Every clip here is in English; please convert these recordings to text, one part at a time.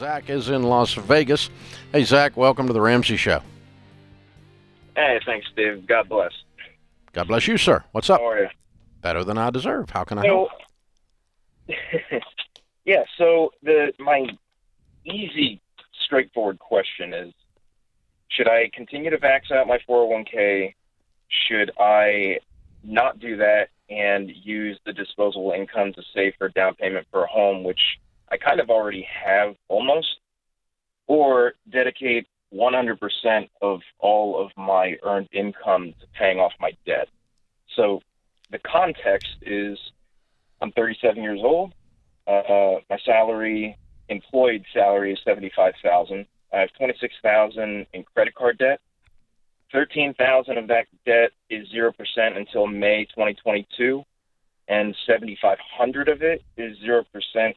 Zach is in Las Vegas. Hey, Zach, welcome to the Ramsey Show. Hey, thanks, Steve. God bless. God bless you, sir. What's up? How are you? Better than I deserve. How can I help? Yeah, so my easy, straightforward question is, should I continue to max out my 401k? Should I not do that and use the disposable income to save for down payment for a home, which I kind of already have almost, or dedicate 100% of all of my earned income to paying off my debt? So the context is I'm 37 years old. My employed salary is $75,000. I have $26,000 in credit card debt. $13,000 of that debt is 0% until May 2022, and $7,500 of it is 0%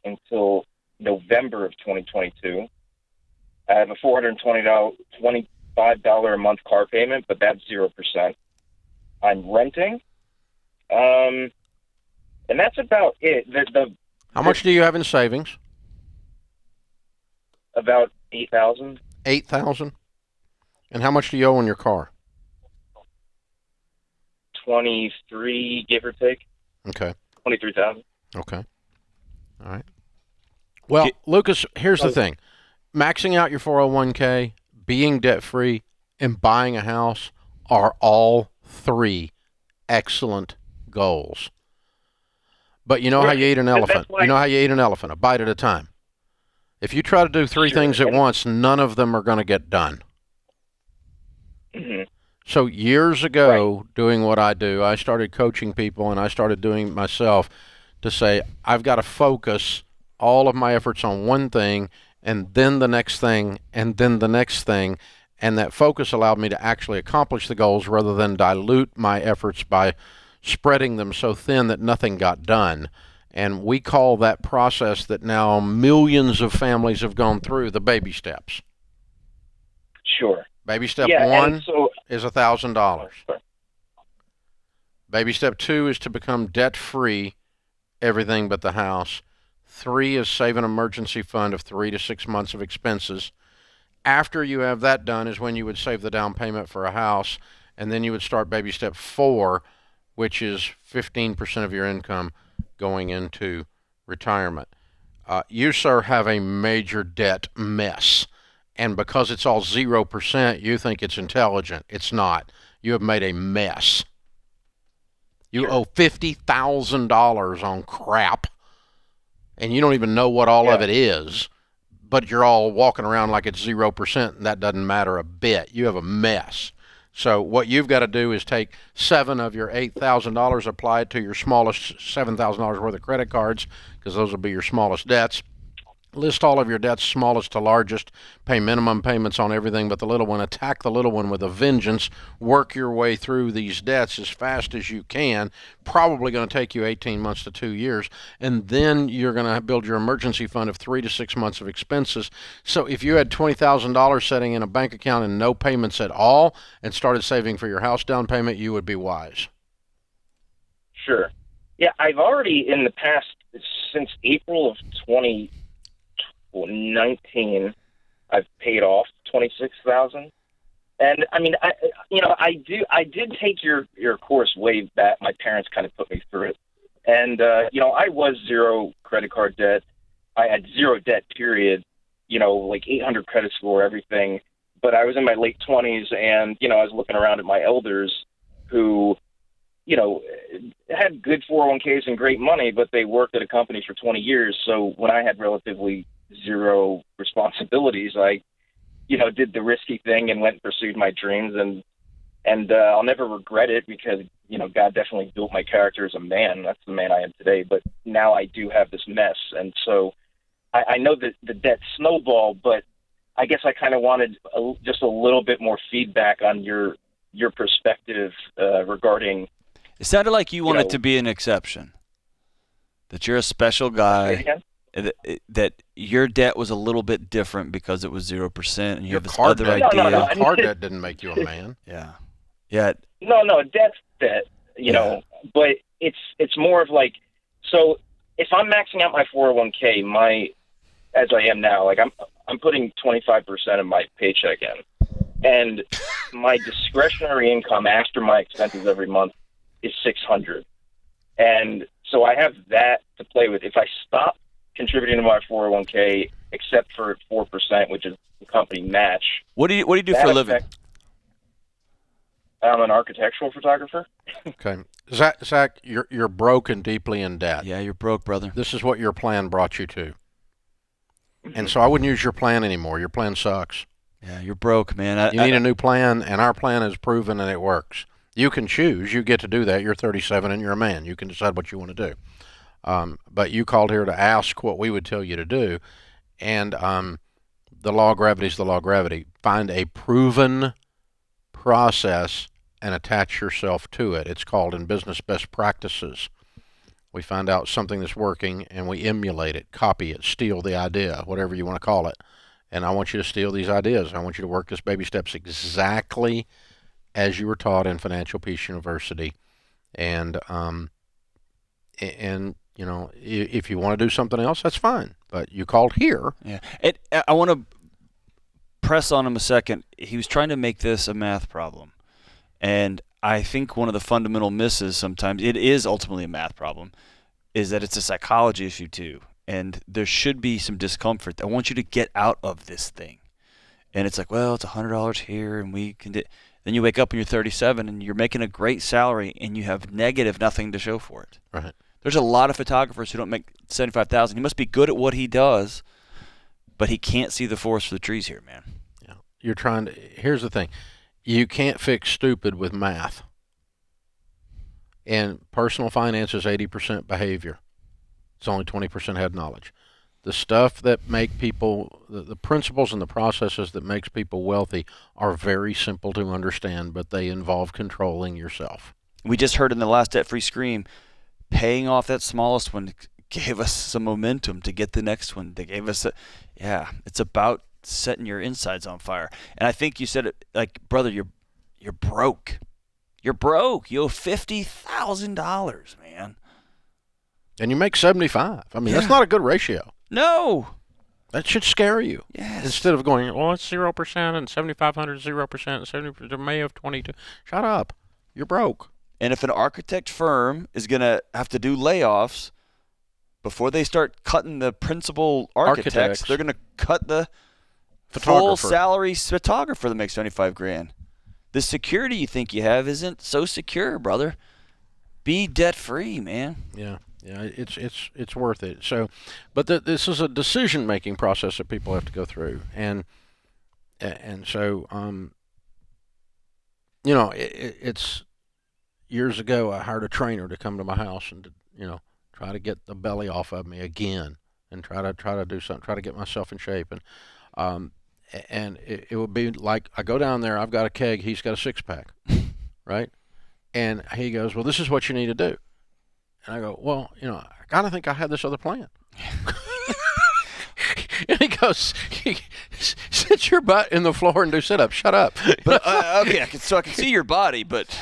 until November of 2022. I have a $425 a month car payment, but that's 0%. I'm renting, and that's about it. How much do you have in savings? About $8,000. $8,000? And how much do you owe on your car? 23, give or take. Okay. 23,000. Okay. All right. Well, Lucas, here's the thing. Maxing out your 401k, being debt-free, and buying a house are all three excellent goals. But you know how you eat an elephant. You know how you eat an elephant, a bite at a time. If you try to do three things at once, none of them are going to get done. Mm-hmm. So years ago, doing what I do, I started coaching people, and I started doing it myself to say, I've got to focus all of my efforts on one thing, and then the next thing, and then the next thing. And that focus allowed me to actually accomplish the goals rather than dilute my efforts by spreading them so thin that nothing got done. And we call that process that now millions of families have gone through the baby steps. Sure. Baby step one is $1,000. Baby step two is to become debt-free, everything but the house. 3 is save an emergency fund of 3 to 6 months of expenses. After you have that done is when you would save the down payment for a house, and then you would start baby step 4, which is 15% of your income going into retirement. You, sir, have a major debt mess. And because it's all 0%, you think it's intelligent. It's not. You have made a mess. You owe $50,000 on crap, and you don't even know what all of it is, but you're all walking around like it's 0%, and that doesn't matter a bit. You have a mess. So what you've got to do is take 7 of your $8,000, apply it to your smallest $7,000 worth of credit cards, because those will be your smallest debts. List all of your debts, smallest to largest, pay minimum payments on everything but the little one, attack the little one with a vengeance, work your way through these debts as fast as you can, probably going to take you 18 months to 2 years, and then you're going to build your emergency fund of 3 to 6 months of expenses. So if you had $20,000 sitting in a bank account and no payments at all and started saving for your house down payment, you would be wise. Sure. Yeah, I've already in the past, since April of 2019, I've paid off $26,000, and I mean, I did take your course way back. My parents kind of put me through it, and I was 0 credit card debt. I had 0 debt, period. Like 800 credit score, everything. But I was in my late 20s, and I was looking around at my elders who, had good 401ks and great money, but they worked at a company for 20 years. So when I had relatively 0 responsibilities, I, did the risky thing and went and pursued my dreams, and I'll never regret it because, God definitely built my character as a man. That's the man I am today. But now I do have this mess. And so I know that the debt snowballed, but I guess I kind of wanted just a little bit more feedback on your perspective regarding. It sounded like you wanted to be an exception, that you're a special guy. That your debt was a little bit different because it was 0%, and you have this other idea. No. Car debt didn't make you a man. Yeah. No, debt's debt, but it's more of like, so if I'm maxing out my 401k, as I am now, like I'm putting 25% of my paycheck in, and my discretionary income after my expenses every month is $600, and so I have that to play with. If I stop contributing to my 401k, except for 4%, which is the company match. What do you do for a living? I'm an architectural photographer. Okay. Zach, you're broke and deeply in debt. Yeah, you're broke, brother. This is what your plan brought you to. And so I wouldn't use your plan anymore. Your plan sucks. Yeah, you're broke, man. You need a new plan, and our plan is proven and it works. You can choose. You get to do that. You're 37 and you're a man. You can decide what you want to do. But you called here to ask what we would tell you to do. And the law of gravity is the law of gravity. Find a proven process and attach yourself to it. It's called in business best practices. We find out something that's working and we emulate it, copy it, steal the idea, whatever you want to call it. And I want you to steal these ideas. I want you to work this baby steps exactly as you were taught in Financial Peace University. And you know, if you want to do something else, that's fine. But you called here. Yeah. I want to press on him a second. He was trying to make this a math problem. And I think one of the fundamental misses sometimes, it is ultimately a math problem, is that it's a psychology issue too. And there should be some discomfort. I want you to get out of this thing. And it's like, well, it's $100 here, and we can do. Then you wake up and you're 37, and you're making a great salary, and you have negative nothing to show for it. Right. There's a lot of photographers who don't make $75,000. He must be good at what he does, but he can't see the forest for the trees here, man. Yeah. You're trying to. Here's the thing. You can't fix stupid with math. And personal finance is 80% behavior. It's only 20% head knowledge. The stuff that make people, the principles and the processes that makes people wealthy are very simple to understand, but they involve controlling yourself. We just heard in the last debt-free scream, paying off that smallest one gave us some momentum to get the next one. They gave us it's about setting your insides on fire. And I think you said it like, brother, you're broke. You're broke. You owe $50,000, man. And you make 75. I mean, that's not a good ratio. No. That should scare you. Yes. Instead of going, well, it's 0% and 7,500 0% and 70% May of 22. Shut up. You're broke. And if an architect firm is going to have to do layoffs before they start cutting the principal architects, they're going to cut the full salary photographer that makes $75,000. The security you think you have isn't so secure, brother. Be debt free, man. Yeah, it's worth it. So, but this is a decision making process that people have to go through, and so you know, it's years ago I hired a trainer to come to my house and to, try to get the belly off of me again, and try to do something, try to get myself in shape, and it would be like I go down there, I've got a keg, he's got a six-pack, right? And he goes, well, this is what you need to do. And I go, well, I kind of think I had this other plan. And he goes, sit your butt in the floor and do sit-ups. Shut up. But okay, I can see your body, but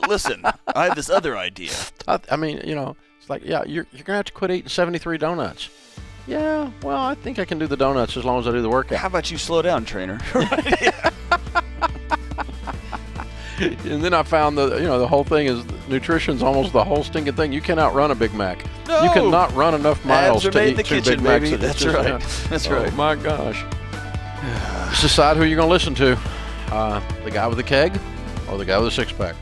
listen, I have this other idea. I mean, it's like, yeah, you're going to have to quit eating 73 donuts. Yeah, well, I think I can do the donuts as long as I do the workout. How about you slow down, trainer? And then I found the whole thing is nutrition's almost the whole stinking thing. You cannot run a Big Mac. No. You cannot run enough miles to eat the two kitchen, Big Macs. Baby. That's right. That's right. Oh my gosh. Just decide who you're going to listen to. The guy with the keg or the guy with the six-pack.